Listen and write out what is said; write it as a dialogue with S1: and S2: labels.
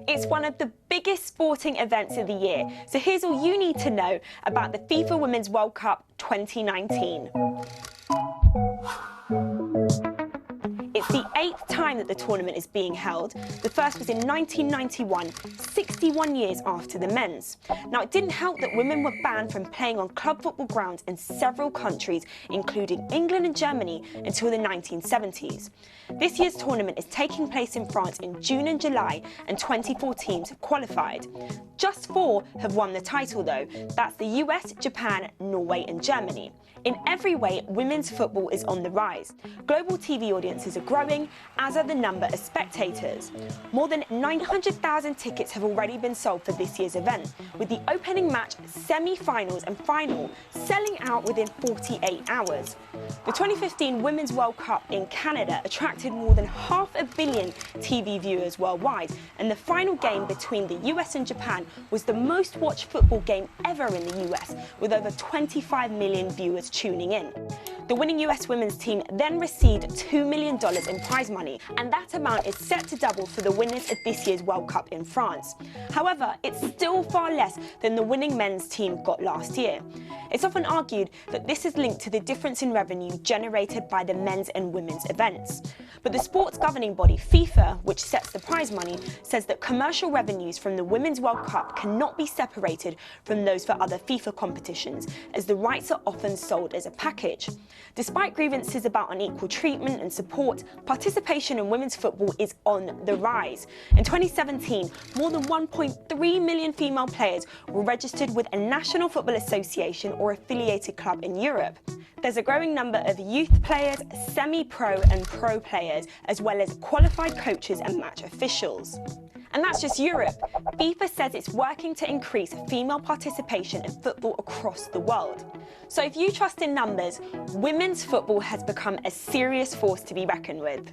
S1: It's one of the biggest sporting events of the year, so here's all you need to know about the FIFA Women's World Cup 2019. It's the 8th time that the tournament is being held. The first was in 1991, 61 years after the men's. Now, it didn't help that women were banned from playing on club football grounds in several countries, including England and Germany, until the 1970s. This year's tournament is taking place in France in June and July, and 24 teams have qualified. Just 4 have won the title, though. That's the US, Japan, Norway and Germany. In every way, women's football is on the rise. Global TV audiences are growing, as are the number of spectators. More than 900,000 tickets have already been sold for this year's event, with the opening match, semi-finals and final selling out within 48 hours. The 2015 Women's World Cup in Canada attracted more than 500 million TV viewers worldwide, and the final game between the US and Japan was the most watched football game ever in the US, with over 25 million viewers tuning in. The winning US women's team then received $2 million in prize money, and that amount is set to double for the winners of this year's World Cup in France. However, it's still far less than the winning men's team got last year. It's often argued that this is linked to the difference in revenue generated by the men's and women's events. But the sports governing body, FIFA, which sets the prize money, says that commercial revenues from the Women's World Cup cannot be separated from those for other FIFA competitions, as the rights are often sold as a package. Despite grievances about unequal treatment and support, participation in women's football is on the rise. In 2017, more than 1.3 million female players were registered with a National Football Association or affiliated club in Europe. There's a growing number of youth players, semi-pro and pro players, as well as qualified coaches and match officials. And that's just Europe. FIFA says it's working to increase female participation in football across the world. So if you trust in numbers, women's football has become a serious force to be reckoned with.